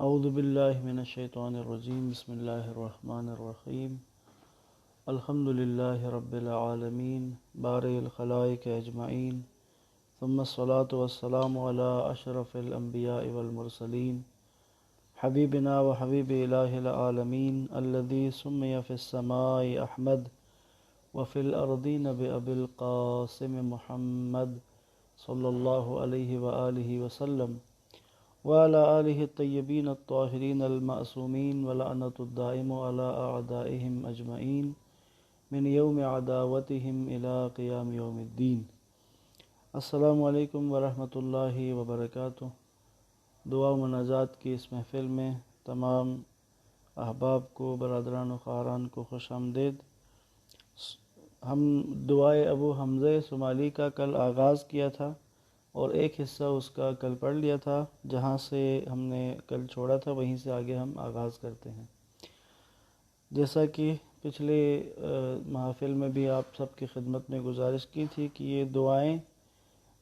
اعوذ باللہ من الشیطان الرجیم بسم اللہ الرحمن الرحیم الحمد للہ رب العالمین بارئ الخلائق اجمعین ثم الصلاة والسلام علی اشرف الانبیاء والمرسلین حبیبنا و حبیب الہ العالمین الذی سمی فی السماء احمد وفی الارضین بأبی القاسم محمد صلی اللہ علیہ وآلہ وسلم وعلى آلہ الطیبین الطاہرین المعصومین ولعنۃ الدائم علی اعدائہم اجمعین من یوم عداوتہم الی قیام یوم الدین۔ السلام علیکم ورحمۃ اللہ وبرکاتہ۔ دعا و مناجات کی اس محفل میں تمام احباب کو، برادران و خواہران کو خوش آمدید۔ ہم دعائے ابو حمزہ صومالی کا کل آغاز کیا تھا اور ایک حصہ اس کا کل پڑھ لیا تھا، جہاں سے ہم نے کل چھوڑا تھا وہیں سے آگے ہم آغاز کرتے ہیں۔ جیسا کہ پچھلے محافل میں بھی آپ سب کی خدمت میں گزارش کی تھی کہ یہ دعائیں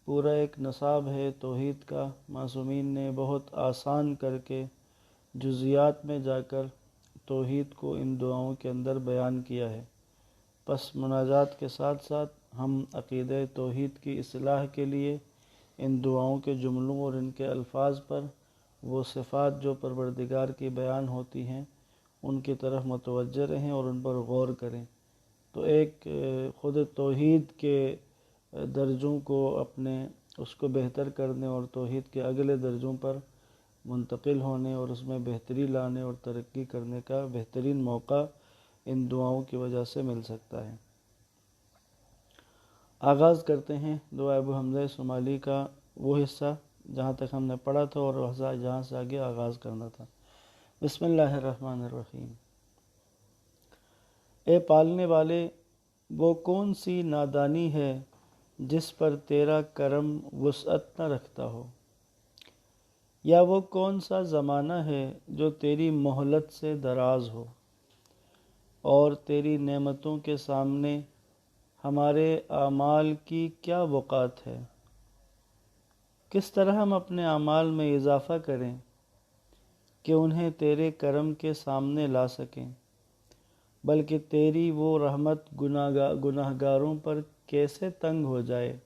پورا ایک نصاب ہے توحید کا، معصومین نے بہت آسان کر کے جزیات میں جا کر توحید کو ان دعاؤں کے اندر بیان کیا ہے۔ پس مناجات کے ساتھ ساتھ ہم عقیدہ توحید کی اصلاح کے لیے ان دعاؤں کے جملوں اور ان کے الفاظ پر وہ صفات جو پروردگار کی بیان ہوتی ہیں ان کی طرف متوجہ رہیں اور ان پر غور کریں، تو ایک خود توحید کے درجوں کو اپنے اس کو بہتر کرنے اور توحید کے اگلے درجوں پر منتقل ہونے اور اس میں بہتری لانے اور ترقی کرنے کا بہترین موقع ان دعاؤں کی وجہ سے مل سکتا ہے۔ آغاز کرتے ہیں دعا ابو حمزہ صومالی کا وہ حصہ جہاں تک ہم نے پڑھا تھا اور جہاں سے آگے آغاز کرنا تھا۔ بسم اللہ الرحمن الرحیم۔ اے پالنے والے، وہ کون سی نادانی ہے جس پر تیرا کرم وسعت نہ رکھتا ہو، یا وہ کون سا زمانہ ہے جو تیری مہلت سے دراز ہو، اور تیری نعمتوں کے سامنے ہمارے اعمال کی کیا وقعت ہے۔ کس طرح ہم اپنے اعمال میں اضافہ کریں کہ انہیں تیرے کرم کے سامنے لا سکیں، بلکہ تیری وہ رحمت گناہگاروں پر کیسے تنگ ہو جائے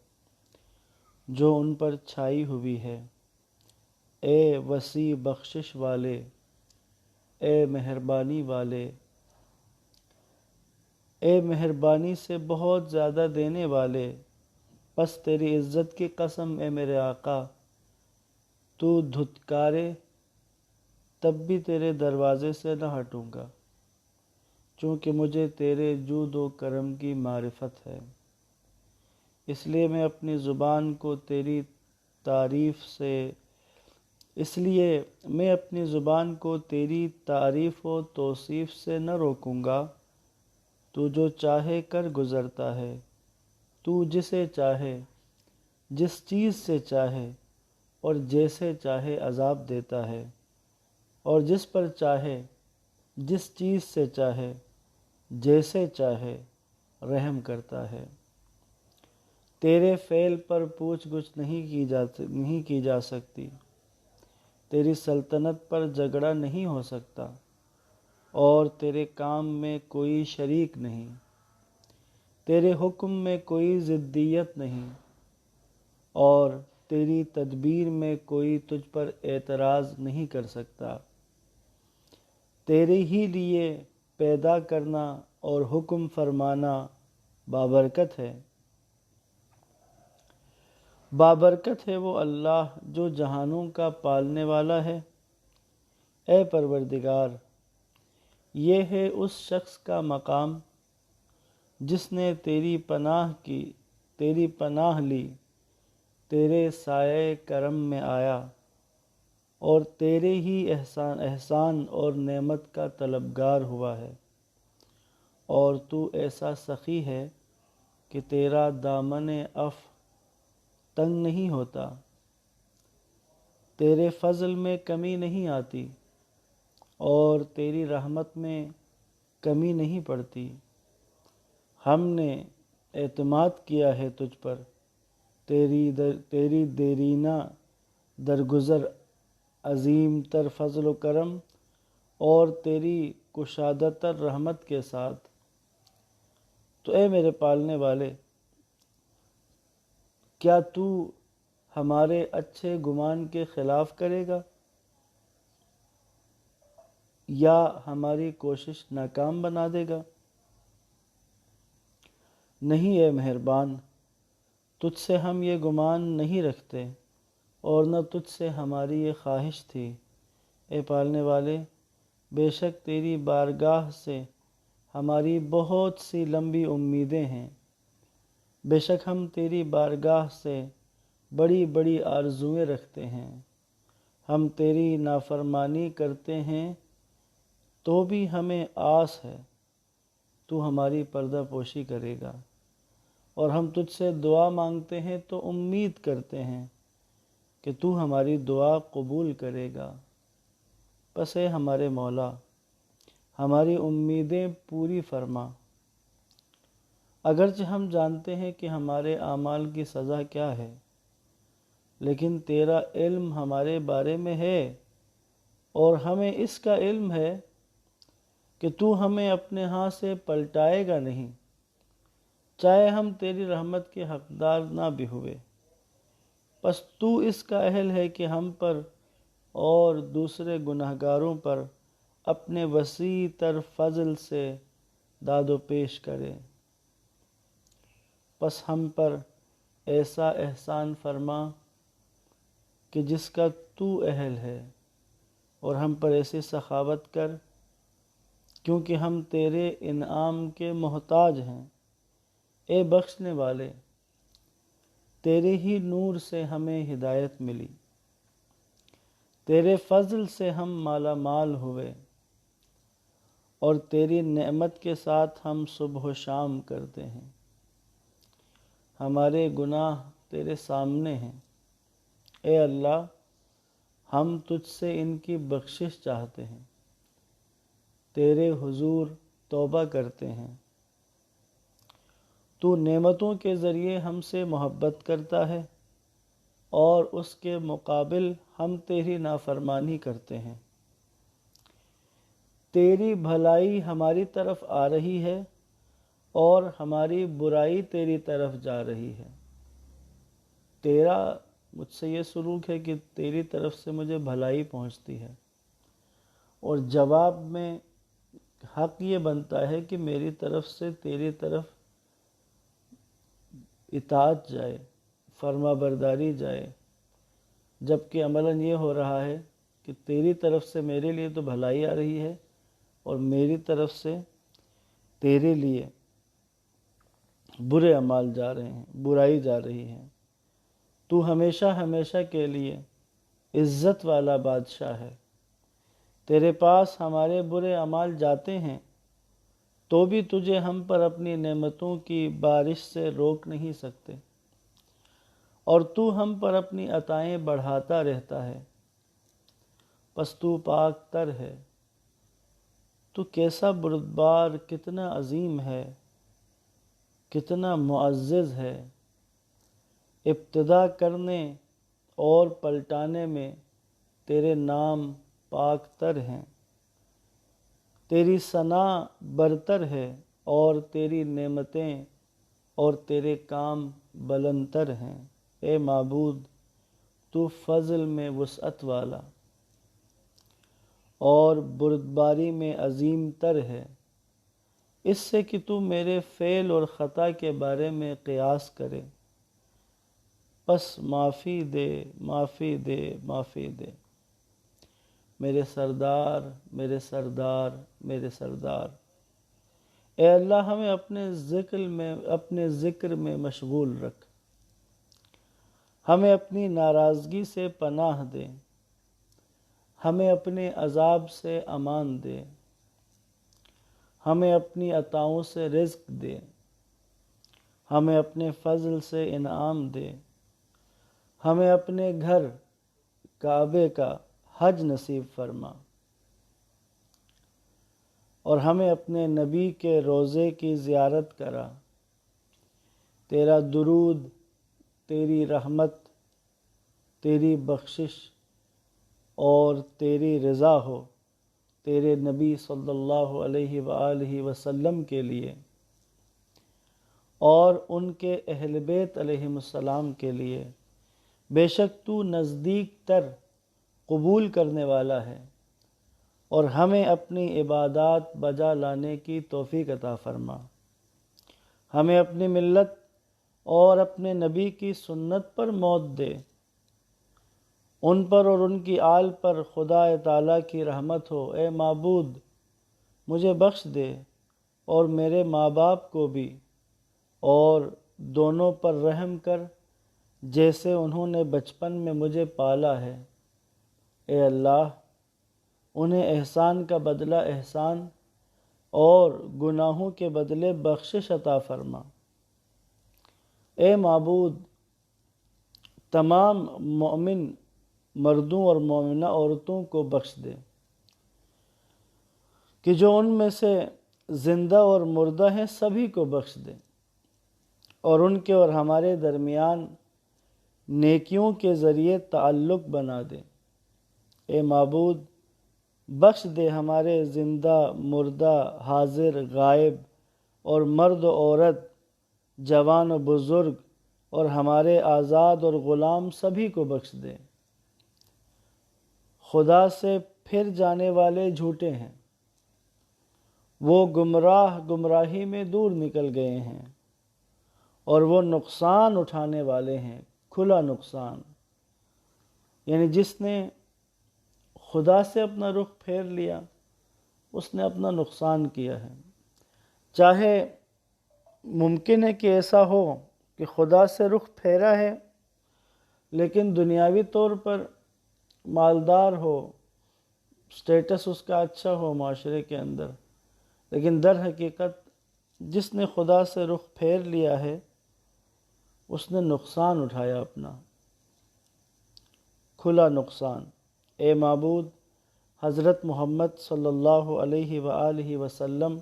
جو ان پر چھائی ہوئی ہے۔ اے وسیع بخشش والے، اے مہربانی والے، اے مہربانی سے بہت زیادہ دینے والے، پس تیری عزت کی قسم اے میرے آقا، تو دھتکارے تب بھی تیرے دروازے سے نہ ہٹوں گا، چونکہ مجھے تیرے جود و کرم کی معرفت ہے۔ اس لیے میں اپنی زبان کو تیری تعریف و توصیف سے نہ روکوں گا۔ تو جو چاہے کر گزرتا ہے، تو جسے چاہے جس چیز سے چاہے اور جیسے چاہے عذاب دیتا ہے، اور جس پر چاہے جس چیز سے چاہے جیسے چاہے رحم کرتا ہے۔ تیرے فعل پر پوچھ گچھ نہیں کی جا سکتی، تیری سلطنت پر جھگڑا نہیں ہو سکتا، اور تیرے کام میں کوئی شریک نہیں، تیرے حکم میں کوئی ضدیت نہیں، اور تیری تدبیر میں کوئی تجھ پر اعتراض نہیں کر سکتا۔ تیرے ہی لیے پیدا کرنا اور حکم فرمانا بابرکت ہے۔ بابرکت ہے وہ اللہ جو جہانوں کا پالنے والا ہے۔ اے پروردگار، یہ ہے اس شخص کا مقام جس نے تیری پناہ لی، تیرے سایہ کرم میں آیا، اور تیرے ہی احسان اور نعمت کا طلبگار ہوا ہے، اور تو ایسا سخی ہے کہ تیرا دامن عفو تنگ نہیں ہوتا، تیرے فضل میں کمی نہیں آتی، اور تیری رحمت میں کمی نہیں پڑتی۔ ہم نے اعتماد کیا ہے تجھ پر، تیری دیرینہ درگزر عظیم تر فضل و کرم اور تیری کشادہ تر رحمت کے ساتھ۔ تو اے میرے پالنے والے، کیا تو ہمارے اچھے گمان کے خلاف کرے گا یا ہماری کوشش ناکام بنا دے گا؟ نہیں اے مہربان، تجھ سے ہم یہ گمان نہیں رکھتے اور نہ تجھ سے ہماری یہ خواہش تھی۔ اے پالنے والے، بے شک تیری بارگاہ سے ہماری بہت سی لمبی امیدیں ہیں، بے شک ہم تیری بارگاہ سے بڑی بڑی آرزوئیں رکھتے ہیں۔ ہم تیری نافرمانی کرتے ہیں تو بھی ہمیں آس ہے تو ہماری پردہ پوشی کرے گا، اور ہم تجھ سے دعا مانگتے ہیں تو امید کرتے ہیں کہ تو ہماری دعا قبول کرے گا۔ پس اے ہمارے مولا، ہماری امیدیں پوری فرما۔ اگرچہ ہم جانتے ہیں کہ ہمارے اعمال کی سزا کیا ہے، لیکن تیرا علم ہمارے بارے میں ہے، اور ہمیں اس کا علم ہے کہ تو ہمیں اپنے ہاں سے پلٹائے گا نہیں، چاہے ہم تیری رحمت کے حقدار نہ بھی ہوئے۔ پس تو اس کا اہل ہے کہ ہم پر اور دوسرے گناہگاروں پر اپنے وسیع تر فضل سے داد و پیش کرے۔ پس ہم پر ایسا احسان فرما کہ جس کا تو اہل ہے، اور ہم پر ایسی سخاوت کر کیونکہ ہم تیرے انعام کے محتاج ہیں۔ اے بخشنے والے، تیرے ہی نور سے ہمیں ہدایت ملی، تیرے فضل سے ہم مالا مال ہوئے، اور تیری نعمت کے ساتھ ہم صبح و شام کرتے ہیں۔ ہمارے گناہ تیرے سامنے ہیں، اے اللہ، ہم تجھ سے ان کی بخشش چاہتے ہیں، تیرے حضور توبہ کرتے ہیں۔ تو نعمتوں کے ذریعے ہم سے محبت کرتا ہے، اور اس کے مقابل ہم تیری نافرمانی کرتے ہیں۔ تیری بھلائی ہماری طرف آ رہی ہے اور ہماری برائی تیری طرف جا رہی ہے۔ تیرا مجھ سے یہ سلوک ہے کہ تیری طرف سے مجھے بھلائی پہنچتی ہے، اور جواب میں حق یہ بنتا ہے کہ میری طرف سے تیری طرف اطاعت جائے، فرما برداری جائے، جبکہ عملاً یہ ہو رہا ہے کہ تیری طرف سے میرے لیے تو بھلائی آ رہی ہے اور میری طرف سے تیرے لیے برے اعمال جا رہے ہیں، برائی جا رہی ہے۔ تو ہمیشہ ہمیشہ کے لیے عزت والا بادشاہ ہے، تیرے پاس ہمارے برے اعمال جاتے ہیں تو بھی تجھے ہم پر اپنی نعمتوں کی بارش سے روک نہیں سکتے، اور تو ہم پر اپنی عطائیں بڑھاتا رہتا ہے۔ پس تو پاک تر ہے، تو کیسا بردبار، کتنا عظیم ہے، کتنا معزز ہے۔ ابتدا کرنے اور پلٹانے میں تیرے نام پاک تر ہیں، تیری ثنا برتر ہے، اور تیری نعمتیں اور تیرے کام بلند تر ہیں۔ اے معبود، تو فضل میں وسعت والا اور بردباری میں عظیم تر ہے، اس سے کہ تو میرے فعل اور خطا کے بارے میں قیاس کرے۔ پس معافی دے، معافی دے، معافی دے، میرے سردار، میرے سردار، میرے سردار۔ اے اللہ، ہمیں اپنے ذکر میں مشغول رکھ، ہمیں اپنی ناراضگی سے پناہ دے، ہمیں اپنے عذاب سے امان دے، ہمیں اپنی عطاؤں سے رزق دے، ہمیں اپنے فضل سے انعام دے، ہمیں اپنے گھر کعبے کا حج نصیب فرما، اور ہمیں اپنے نبی کے روضے کی زیارت کرا۔ تیرا درود، تیری رحمت، تیری بخشش اور تیری رضا ہو تیرے نبی صلی اللہ علیہ وآلہ وسلم کے لیے اور ان کے اہل بیت علیہم السلام کے لیے، بے شک تو نزدیک تر قبول کرنے والا ہے، اور ہمیں اپنی عبادات بجا لانے کی توفیق عطا فرما، ہمیں اپنی ملت اور اپنے نبی کی سنت پر موت دے، ان پر اور ان کی آل پر خدا تعالیٰ کی رحمت ہو۔ اے معبود مجھے بخش دے اور میرے ماں باپ کو بھی، اور دونوں پر رحم کر جیسے انہوں نے بچپن میں مجھے پالا ہے۔ اے اللہ انہیں احسان کا بدلہ احسان اور گناہوں کے بدلے بخشش عطا فرما۔ اے معبود تمام مومن مردوں اور مومنہ عورتوں کو بخش دے کہ جو ان میں سے زندہ اور مردہ ہیں، سبھی کو بخش دے، اور ان کے اور ہمارے درمیان نیکیوں کے ذریعے تعلق بنا دے۔ اے معبود بخش دے ہمارے زندہ مردہ حاضر غائب اور مرد و عورت جوان و بزرگ اور ہمارے آزاد اور غلام سبھی کو بخش دے۔ خدا سے پھر جانے والے جھوٹے ہیں، وہ گمراہی میں دور نکل گئے ہیں، اور وہ نقصان اٹھانے والے ہیں، کھلا نقصان، یعنی جس نے خدا سے اپنا رخ پھیر لیا اس نے اپنا نقصان کیا ہے۔ چاہے ممکن ہے کہ ایسا ہو کہ خدا سے رخ پھیرا ہے لیکن دنیاوی طور پر مالدار ہو، سٹیٹس اس کا اچھا ہو معاشرے کے اندر، لیکن در حقیقت جس نے خدا سے رخ پھیر لیا ہے اس نے نقصان اٹھایا اپنا، کھلا نقصان۔ اے معبود حضرت محمد صلی اللہ علیہ وآلہ وسلم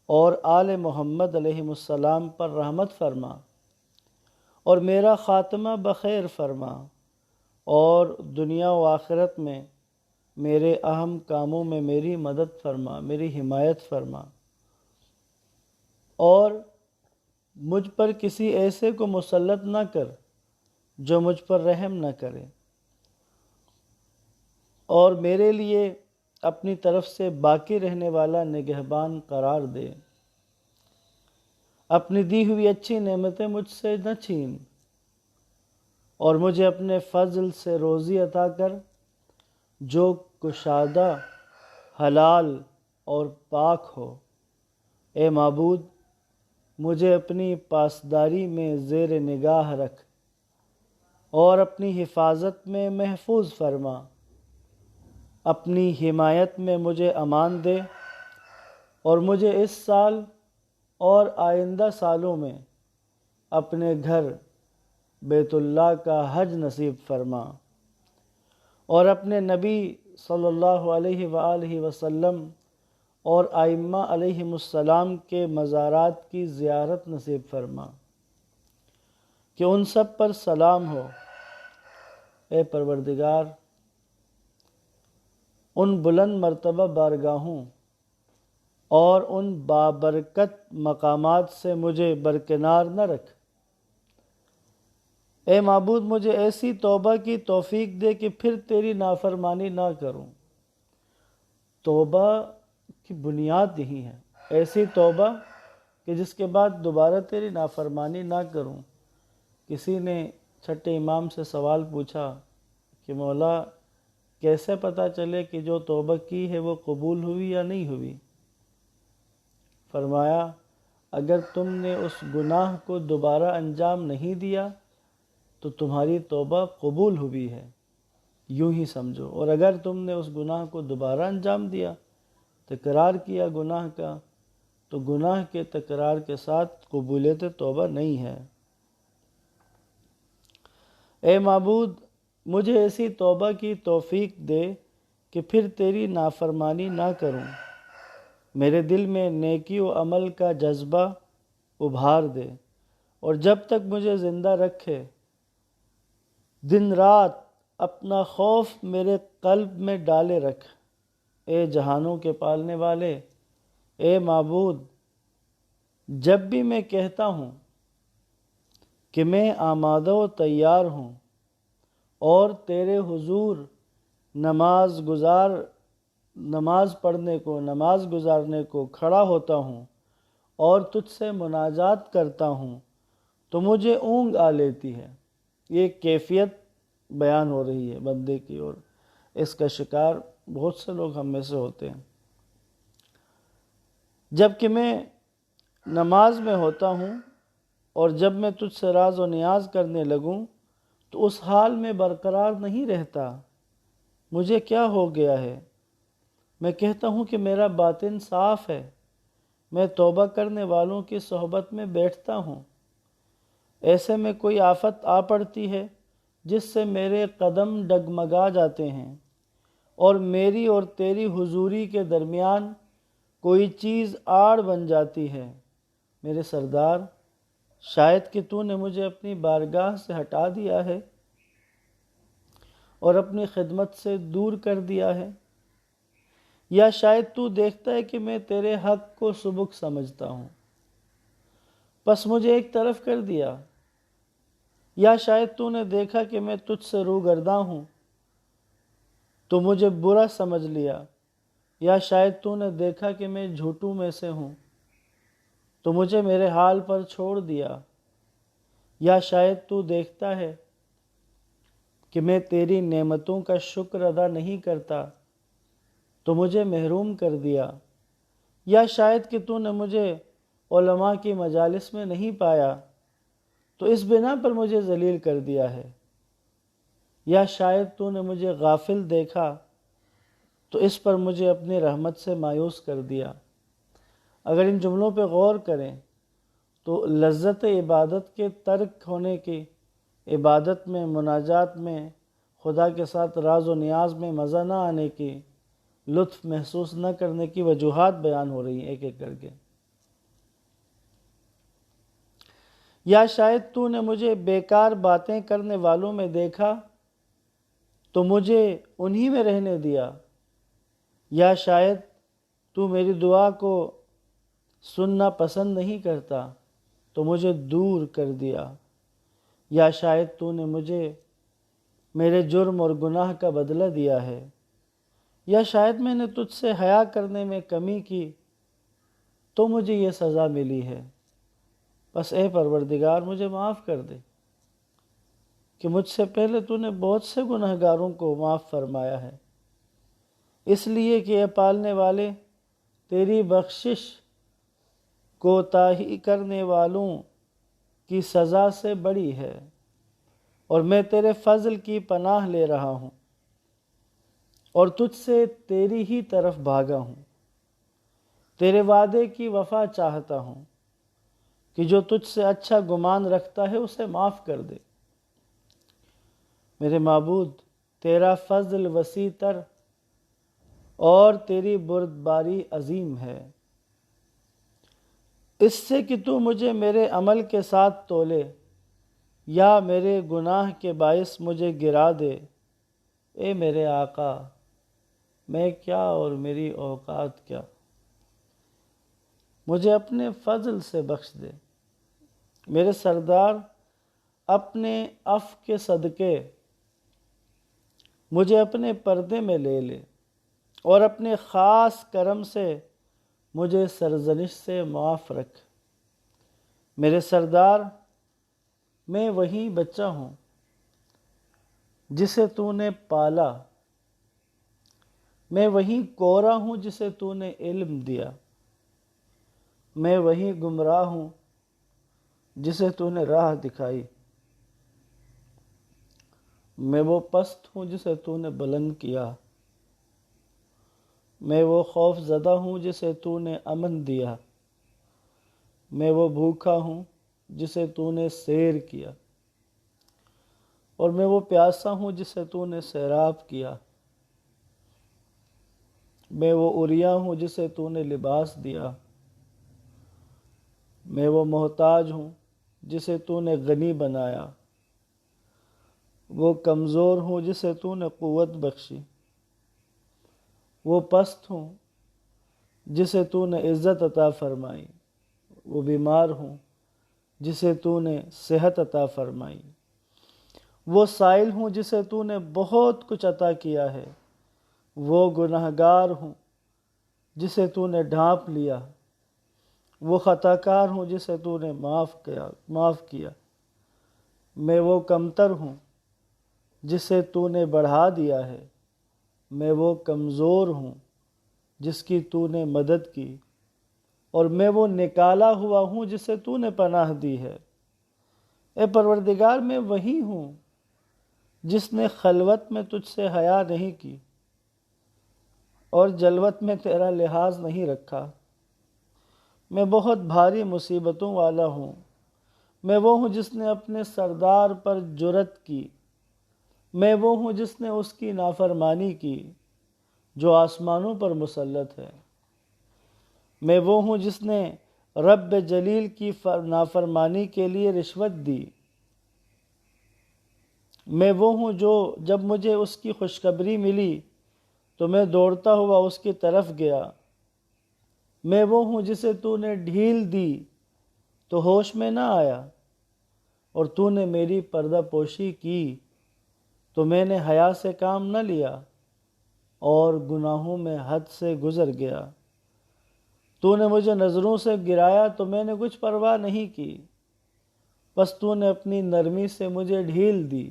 اور آل محمد علیہ السلام پر رحمت فرما، اور میرا خاتمہ بخیر فرما، اور دنیا و آخرت میں میرے اہم کاموں میں میری مدد فرما، میری حمایت فرما، اور مجھ پر کسی ایسے کو مسلط نہ کر جو مجھ پر رحم نہ کرے، اور میرے لیے اپنی طرف سے باقی رہنے والا نگہبان قرار دے۔ اپنی دی ہوئی اچھی نعمتیں مجھ سے نہ چھین، اور مجھے اپنے فضل سے روزی عطا کر جو کشادہ، حلال اور پاک ہو۔ اے معبود مجھے اپنی پاسداری میں زیر نگاہ رکھ اور اپنی حفاظت میں محفوظ فرما، اپنی حمایت میں مجھے امان دے، اور مجھے اس سال اور آئندہ سالوں میں اپنے گھر بیت اللہ کا حج نصیب فرما، اور اپنے نبی صلی اللہ علیہ وآلہ وسلم اور ائمہ علیہم السلام کے مزارات کی زیارت نصیب فرما کہ ان سب پر سلام ہو۔ اے پروردگار ان بلند مرتبہ بارگاہوں اور ان بابرکت مقامات سے مجھے برکنار نہ رکھ۔ اے معبود مجھے ایسی توبہ کی توفیق دے کہ پھر تیری نافرمانی نہ کروں۔ توبہ کی بنیاد یہی ہے، ایسی توبہ کہ جس کے بعد دوبارہ تیری نافرمانی نہ کروں۔ کسی نے چھٹے امام سے سوال پوچھا کہ مولا کیسے پتہ چلے کہ جو توبہ کی ہے وہ قبول ہوئی یا نہیں ہوئی؟ فرمایا اگر تم نے اس گناہ کو دوبارہ انجام نہیں دیا تو تمہاری توبہ قبول ہوئی ہے، یوں ہی سمجھو، اور اگر تم نے اس گناہ کو دوبارہ انجام دیا، تکرار کیا گناہ کا، تو گناہ کے تکرار کے ساتھ قبولیت توبہ نہیں ہے۔ اے معبود مجھے ایسی توبہ کی توفیق دے کہ پھر تیری نافرمانی نہ کروں، میرے دل میں نیکی و عمل کا جذبہ ابھار دے، اور جب تک مجھے زندہ رکھے دن رات اپنا خوف میرے قلب میں ڈالے رکھ، اے جہانوں کے پالنے والے، اے معبود۔ جب بھی میں کہتا ہوں کہ میں آمادہ و تیار ہوں اور تیرے حضور نماز گزارنے کو کھڑا ہوتا ہوں اور تجھ سے مناجات کرتا ہوں تو مجھے اونگ آ لیتی ہے۔ یہ کیفیت بیان ہو رہی ہے بندے کی، اور اس کا شکار بہت سے لوگ ہم میں سے ہوتے ہیں۔ جب کہ میں نماز میں ہوتا ہوں اور جب میں تجھ سے راز و نیاز کرنے لگوں تو اس حال میں برقرار نہیں رہتا۔ مجھے کیا ہو گیا ہے؟ میں کہتا ہوں کہ میرا باطن صاف ہے، میں توبہ کرنے والوں کی صحبت میں بیٹھتا ہوں۔ ایسے میں کوئی آفت آ پڑتی ہے جس سے میرے قدم ڈگمگا جاتے ہیں اور میری اور تیری حضوری کے درمیان کوئی چیز آڑ بن جاتی ہے۔ میرے سردار، شاید کہ تو نے مجھے اپنی بارگاہ سے ہٹا دیا ہے اور اپنی خدمت سے دور کر دیا ہے، یا شاید تو دیکھتا ہے کہ میں تیرے حق کو سبک سمجھتا ہوں پس مجھے ایک طرف کر دیا، یا شاید تو نے دیکھا کہ میں تجھ سے روگرداں ہوں تو مجھے برا سمجھ لیا، یا شاید تو نے دیکھا کہ میں جھوٹوں میں سے ہوں تو مجھے میرے حال پر چھوڑ دیا، یا شاید تو دیکھتا ہے کہ میں تیری نعمتوں کا شکر ادا نہیں کرتا تو مجھے محروم کر دیا، یا شاید کہ تو نے مجھے علماء کی مجالس میں نہیں پایا تو اس بنا پر مجھے ذلیل کر دیا ہے، یا شاید تو نے مجھے غافل دیکھا تو اس پر مجھے اپنی رحمت سے مایوس کر دیا۔ اگر ان جملوں پہ غور کریں تو لذت عبادت کے ترک ہونے کی، عبادت میں، مناجات میں، خدا کے ساتھ راز و نیاز میں مزہ نہ آنے کی، لطف محسوس نہ کرنے کی وجوہات بیان ہو رہی ہیں ایک ایک کر کے۔ یا شاید تو نے مجھے بیکار باتیں کرنے والوں میں دیکھا تو مجھے انہی میں رہنے دیا، یا شاید تو میری دعا کو سننا پسند نہیں کرتا تو مجھے دور کر دیا، یا شاید تو نے مجھے میرے جرم اور گناہ کا بدلہ دیا ہے، یا شاید میں نے تجھ سے حیا کرنے میں کمی کی تو مجھے یہ سزا ملی ہے۔ بس اے پروردگار، مجھے معاف کر دے کہ مجھ سے پہلے تو نے بہت سے گناہ گاروں کو معاف فرمایا ہے، اس لیے کہ اے پالنے والے، تیری بخشش کوتاہی کرنے والوں کی سزا سے بڑی ہے، اور میں تیرے فضل کی پناہ لے رہا ہوں اور تجھ سے تیری ہی طرف بھاگا ہوں۔ تیرے وعدے کی وفا چاہتا ہوں کہ جو تجھ سے اچھا گمان رکھتا ہے اسے معاف کر دے۔ میرے معبود، تیرا فضل وسیع تر اور تیری بردباری عظیم ہے، اس سے کہ تو مجھے میرے عمل کے ساتھ تولے یا میرے گناہ کے باعث مجھے گرا دے۔ اے میرے آقا، میں کیا اور میری اوقات کیا، مجھے اپنے فضل سے بخش دے۔ میرے سردار، اپنے عفو کے صدقے مجھے اپنے پردے میں لے لے اور اپنے خاص کرم سے مجھے سرزنش سے معاف رکھ۔ میرے سردار، میں وہی بچہ ہوں جسے تو نے پالا، میں وہی کورا ہوں جسے تو نے علم دیا، میں وہی گمراہ ہوں جسے تو نے راہ دکھائی، میں وہ پست ہوں جسے تو نے بلند کیا، میں وہ خوف زدہ ہوں جسے تو نے امن دیا، میں وہ بھوکا ہوں جسے تو نے سیر کیا، اور میں وہ پیاسا ہوں جسے تو نے سیراب کیا، میں وہ عریاں ہوں جسے تو نے لباس دیا، میں وہ محتاج ہوں جسے تو نے غنی بنایا، وہ کمزور ہوں جسے تو نے قوت بخشی، وہ پست ہوں جسے تو نے عزت عطا فرمائی، وہ بیمار ہوں جسے تو نے صحت عطا فرمائی، وہ سائل ہوں جسے تو نے بہت کچھ عطا کیا ہے، وہ گناہگار ہوں جسے تو نے ڈھانپ لیا، وہ خطا کار ہوں جسے تو نے معاف کیا، میں وہ کمتر ہوں جسے تو نے بڑھا دیا ہے، میں وہ کمزور ہوں جس کی تو نے مدد کی، اور میں وہ نکالا ہوا ہوں جسے تو نے پناہ دی ہے۔ اے پروردگار، میں وہی ہوں جس نے خلوت میں تجھ سے حیا نہیں کی اور جلوت میں تیرا لحاظ نہیں رکھا۔ میں بہت بھاری مصیبتوں والا ہوں، میں وہ ہوں جس نے اپنے سردار پر جرأت کی، میں وہ ہوں جس نے اس کی نافرمانی کی جو آسمانوں پر مسلط ہے، میں وہ ہوں جس نے رب جلیل کی نافرمانی کے لیے رشوت دی، میں وہ ہوں جو جب مجھے اس کی خوشخبری ملی تو میں دوڑتا ہوا اس کی طرف گیا، میں وہ ہوں جسے تو نے ڈھیل دی تو ہوش میں نہ آیا، اور تو نے میری پردہ پوشی کی تو میں نے حیا سے کام نہ لیا اور گناہوں میں حد سے گزر گیا۔ تو نے مجھے نظروں سے گرایا تو میں نے کچھ پرواہ نہیں کی، بس تو نے اپنی نرمی سے مجھے ڈھیل دی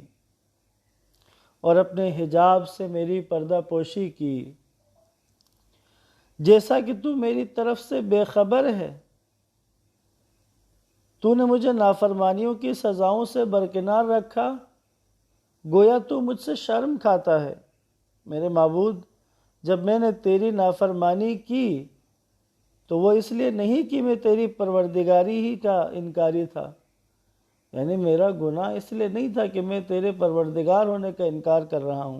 اور اپنے حجاب سے میری پردہ پوشی کی۔ جیسا کہ تو میری طرف سے بے خبر ہے، تو نے مجھے نافرمانیوں کی سزاؤں سے برکنار رکھا، گویا تو مجھ سے شرم کھاتا ہے۔ میرے معبود، جب میں نے تیری نافرمانی کی تو وہ اس لیے نہیں کہ میں تیری پروردگاری ہی کا انکاری تھا، یعنی میرا گناہ اس لیے نہیں تھا کہ میں تیرے پروردگار ہونے کا انکار کر رہا ہوں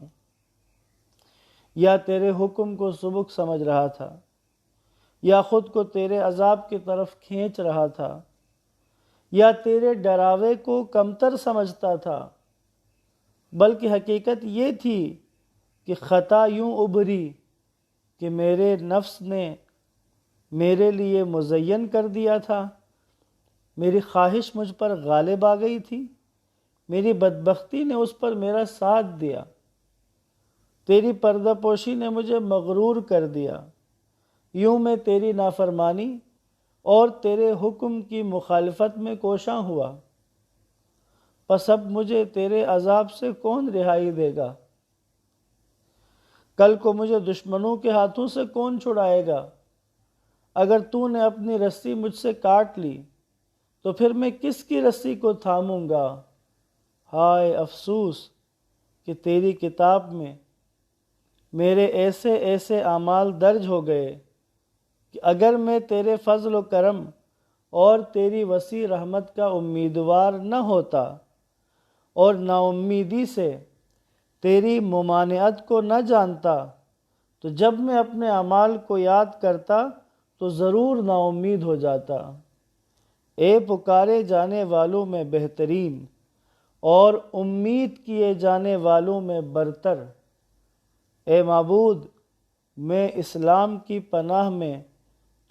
یا تیرے حکم کو سبک سمجھ رہا تھا یا خود کو تیرے عذاب کی طرف کھینچ رہا تھا یا تیرے ڈراوے کو کمتر سمجھتا تھا، بلکہ حقیقت یہ تھی کہ خطا یوں ابھری کہ میرے نفس نے میرے لیے مزین کر دیا تھا، میری خواہش مجھ پر غالب آ گئی تھی، میری بدبختی نے اس پر میرا ساتھ دیا، تیری پردہ پوشی نے مجھے مغرور کر دیا، یوں میں تیری نافرمانی اور تیرے حکم کی مخالفت میں کوشاں ہوا، پس اب مجھے تیرے عذاب سے کون رہائی دے گا؟ کل کو مجھے دشمنوں کے ہاتھوں سے کون چھڑائے گا؟ اگر تو نے اپنی رسی مجھ سے کاٹ لی تو پھر میں کس کی رسی کو تھاموں گا؟ ہائے افسوس کہ تیری کتاب میں میرے ایسے ایسے اعمال درج ہو گئے کہ اگر میں تیرے فضل و کرم اور تیری وسیع رحمت کا امیدوار نہ ہوتا اور نا امیدی سے تیری ممانعت کو نہ جانتا تو جب میں اپنے اعمال کو یاد کرتا تو ضرور نا امید ہو جاتا۔ اے پکارے جانے والوں میں بہترین اور امید کیے جانے والوں میں برتر، اے معبود، میں اسلام کی پناہ میں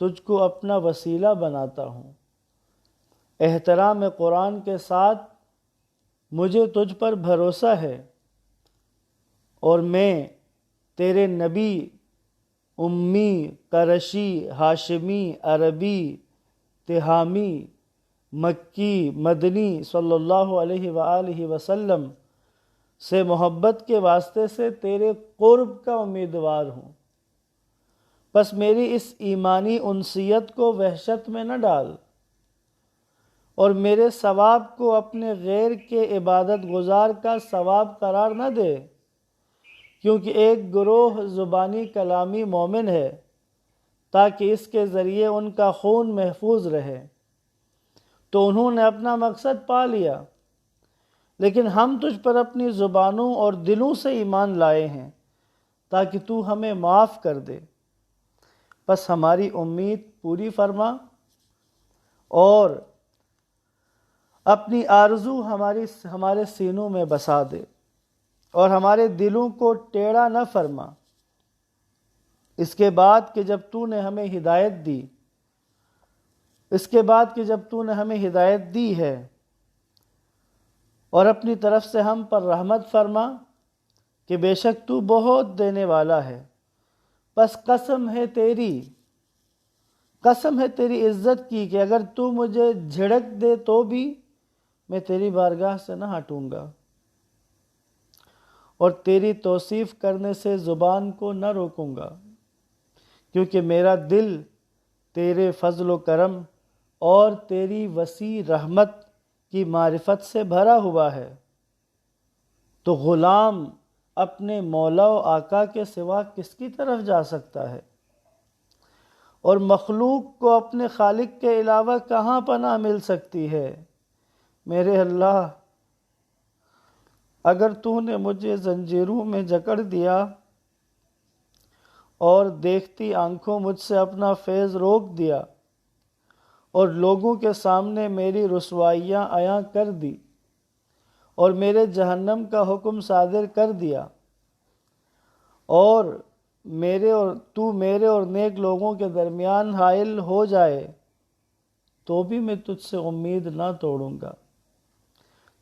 تجھ کو اپنا وسیلہ بناتا ہوں۔ احترام قرآن کے ساتھ مجھے تجھ پر بھروسہ ہے اور میں تیرے نبی امی، قرشی، ہاشمی، عربی، تہامی، مکی، مدنی صلی اللہ علیہ وآلہ وسلم سے محبت کے واسطے سے تیرے قرب کا امیدوار ہوں، بس میری اس ایمانی انسیت کو وحشت میں نہ ڈال اور میرے ثواب کو اپنے غیر کے عبادت گزار کا ثواب قرار نہ دے، کیونکہ ایک گروہ زبانی کلامی مومن ہے تاکہ اس کے ذریعے ان کا خون محفوظ رہے، تو انہوں نے اپنا مقصد پا لیا، لیکن ہم تجھ پر اپنی زبانوں اور دلوں سے ایمان لائے ہیں تاکہ تو ہمیں معاف کر دے، بس ہماری امید پوری فرما اور اپنی آرزو ہمارے سینوں میں بسا دے۔ اور ہمارے دلوں کو ٹیڑھا نہ فرما۔ اس کے بعد کہ جب تو نے ہمیں ہدایت دی، اس کے بعد کہ جب تو نے ہمیں ہدایت دی ہے اور اپنی طرف سے ہم پر رحمت فرما کہ بے شک تو بہت دینے والا ہے۔ پس قسم ہے تیری عزت کی کہ اگر تو مجھے جھڑک دے تو بھی میں تیری بارگاہ سے نہ ہٹوں گا، اور تیری توصیف کرنے سے زبان کو نہ روکوں گا، کیونکہ میرا دل تیرے فضل و کرم اور تیری وسیع رحمت کی معرفت سے بھرا ہوا ہے۔ تو غلام اپنے مولا و آقا کے سوا کس کی طرف جا سکتا ہے؟ اور مخلوق کو اپنے خالق کے علاوہ کہاں پناہ مل سکتی ہے؟ میرے اللہ، اگر تو نے مجھے زنجیروں میں جکڑ دیا اور دیکھتی آنکھوں مجھ سے اپنا فیض روک دیا اور لوگوں کے سامنے میری رسوائیاں عیاں کر دی اور میرے جہنم کا حکم صادر کر دیا، اور میرے اور نیک لوگوں کے درمیان حائل ہو جائے، تو بھی میں تجھ سے امید نہ توڑوں گا،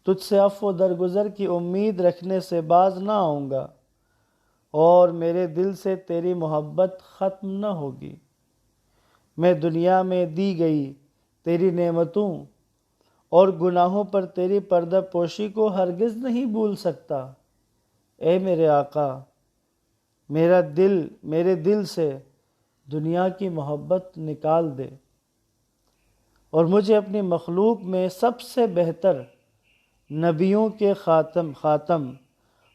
تجھ سے عفو درگزر کی امید رکھنے سے باز نہ آؤں گا، اور میرے دل سے تیری محبت ختم نہ ہوگی۔ میں دنیا میں دی گئی تیری نعمتوں اور گناہوں پر تیری پردہ پوشی کو ہرگز نہیں بھول سکتا۔ اے میرے آقا، میرے دل سے دنیا کی محبت نکال دے اور مجھے اپنی مخلوق میں سب سے بہتر نبیوں کے خاتم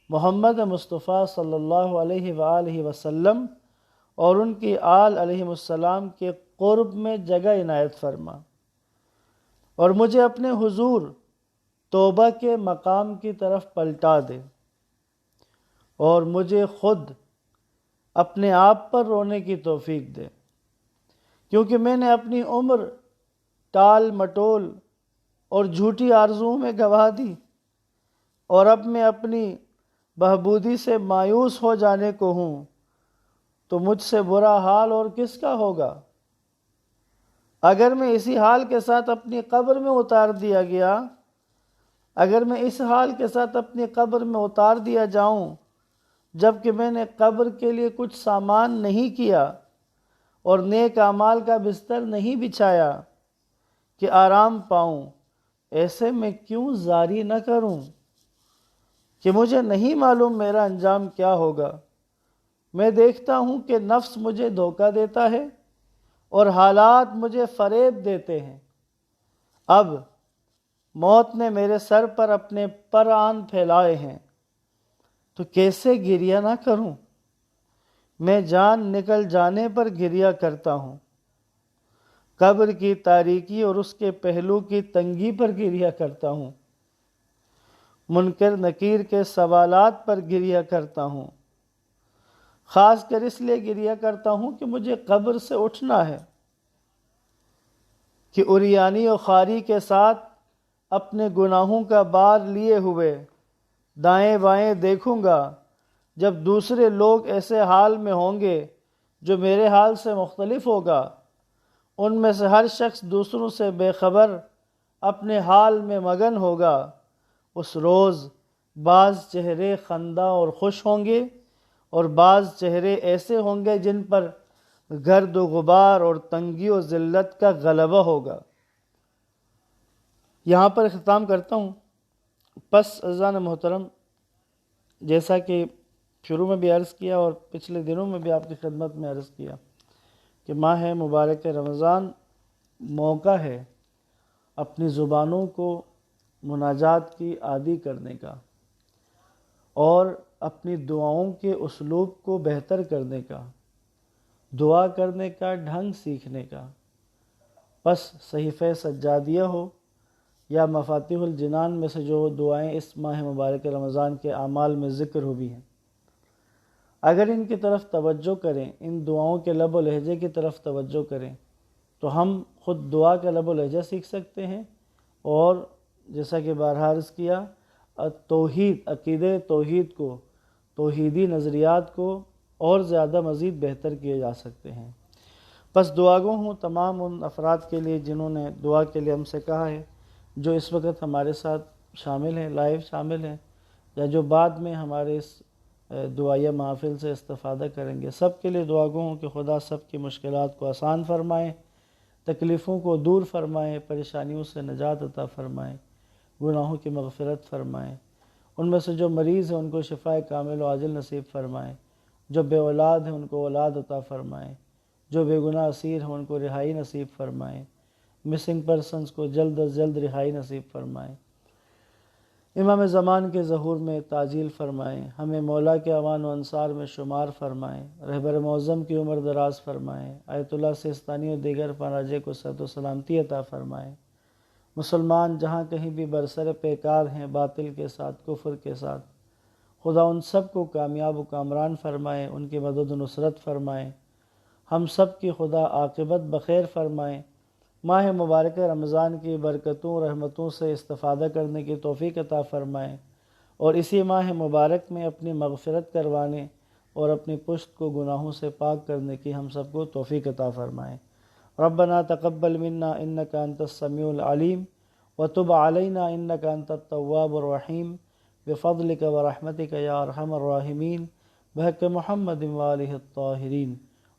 محمد مصطفیٰ صلی اللہ علیہ وآلہ وسلم اور ان کی آل علیہ السلام کے قرب میں جگہ عنایت فرما، اور مجھے اپنے حضور توبہ کے مقام کی طرف پلٹا دے، اور مجھے خود اپنے آپ پر رونے کی توفیق دے، کیونکہ میں نے اپنی عمر ٹال مٹول اور جھوٹی آرزوؤں میں گنوا دی، اور اب میں اپنی بہبودی سے مایوس ہو جانے کو ہوں، تو مجھ سے برا حال اور کس کا ہوگا؟ اگر میں اسی حال کے ساتھ اپنی قبر میں اتار دیا گیا، اگر میں اس حال کے ساتھ اپنی قبر میں اتار دیا جاؤں جبکہ میں نے قبر کے لیے کچھ سامان نہیں کیا اور نیک اعمال کا بستر نہیں بچھایا کہ آرام پاؤں، ایسے میں کیوں زاری نہ کروں کہ مجھے نہیں معلوم میرا انجام کیا ہوگا۔ میں دیکھتا ہوں کہ نفس مجھے دھوکہ دیتا ہے اور حالات مجھے فریب دیتے ہیں۔ اب موت نے میرے سر پر اپنے پرآن پھیلائے ہیں، تو کیسے گریہ نہ کروں؟ میں جان نکل جانے پر گریہ کرتا ہوں، قبر کی تاریکی اور اس کے پہلو کی تنگی پر گریہ کرتا ہوں، منکر نکیر کے سوالات پر گریہ کرتا ہوں، خاص کر اس لیے گریہ کرتا ہوں کہ مجھے قبر سے اٹھنا ہے، کہ عریانی و خواری کے ساتھ اپنے گناہوں کا بار لیے ہوئے دائیں بائیں دیکھوں گا، جب دوسرے لوگ ایسے حال میں ہوں گے جو میرے حال سے مختلف ہوگا۔ ان میں سے ہر شخص دوسروں سے بے خبر اپنے حال میں مگن ہوگا۔ اس روز بعض چہرے خندہ اور خوش ہوں گے اور بعض چہرے ایسے ہوں گے جن پر گرد و غبار اور تنگی و ذلت کا غلبہ ہوگا۔ یہاں پر اختتام کرتا ہوں۔ پس عزیزان محترم، جیسا کہ شروع میں بھی عرض کیا اور پچھلے دنوں میں بھی آپ کی خدمت میں عرض کیا کہ ماہ مبارک رمضان موقع ہے اپنی زبانوں کو مناجات کی عادی کرنے کا اور اپنی دعاؤں کے اسلوب کو بہتر کرنے کا، دعا کرنے کا ڈھنگ سیکھنے کا۔ پس صحیفہ سجادیہ ہو یا مفاتیح الجنان میں سے جو دعائیں اس ماہ مبارک رمضان کے اعمال میں ذکر ہوئی ہیں، اگر ان کی طرف توجہ کریں، ان دعاؤں کے لب و لہجے کی طرف توجہ کریں، تو ہم خود دعا کا لب و لہجہ سیکھ سکتے ہیں، اور جیسا کہ بارہا عرض کیا، توحید، عقیدہ توحید کو، توحیدی نظریات کو اور زیادہ مزید بہتر کیے جا سکتے ہیں۔ بس دعا گو ہوں تمام ان افراد کے لیے جنہوں نے دعا کے لیے ہم سے کہا ہے، جو اس وقت ہمارے ساتھ شامل ہیں، لائیو شامل ہیں، یا جو بعد میں ہمارے اس دعائیہ محافل سے استفادہ کریں گے، سب کے لیے دعا گو ہوں کہ خدا سب کی مشکلات کو آسان فرمائے، تکلیفوں کو دور فرمائے، پریشانیوں سے نجات عطا فرمائے، گناہوں کی مغفرت فرمائے۔ ان میں سے جو مریض ہیں ان کو شفائے کامل و عاجل نصیب فرمائے، جو بے اولاد ہیں ان کو اولاد عطا فرمائے، جو بے گناہ اسیر ہیں ان کو رہائی نصیب فرمائے، مسنگ پرسنز کو جلد از جلد رہائی نصیب فرمائے، امام زمان کے ظہور میں تعجیل فرمائیں، ہمیں مولا کے اعوان و انصار میں شمار فرمائیں، رہبر معظم کی عمر دراز فرمائیں، آیت اللہ سیستانی و دیگر پراجے کو صحت و سلامتی عطا فرمائیں۔ مسلمان جہاں کہیں بھی برسر پیکار ہیں باطل کے ساتھ، کفر کے ساتھ، خدا ان سب کو کامیاب و کامران فرمائیں، ان کی مدد و نصرت فرمائیں، ہم سب کی خدا عاقبت بخیر فرمائیں، ماہ مبارک رمضان کی برکتوں رحمتوں سے استفادہ کرنے کی توفیق عطا فرمائیں، اور اسی ماہ مبارک میں اپنی مغفرت کروانے اور اپنی پشت کو گناہوں سے پاک کرنے کی ہم سب کو توفیق عطا فرمائیں۔ ربنا تقبل منا انک انت السمیع العلیم وتب علینا انک انت التواب الرحیم بفضلک ورحمتک یا ارحم الراحمین بحق محمد وآلہ الطاہرین۔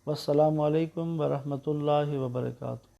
والسلام علیکم ورحمۃ اللہ وبرکاتہ۔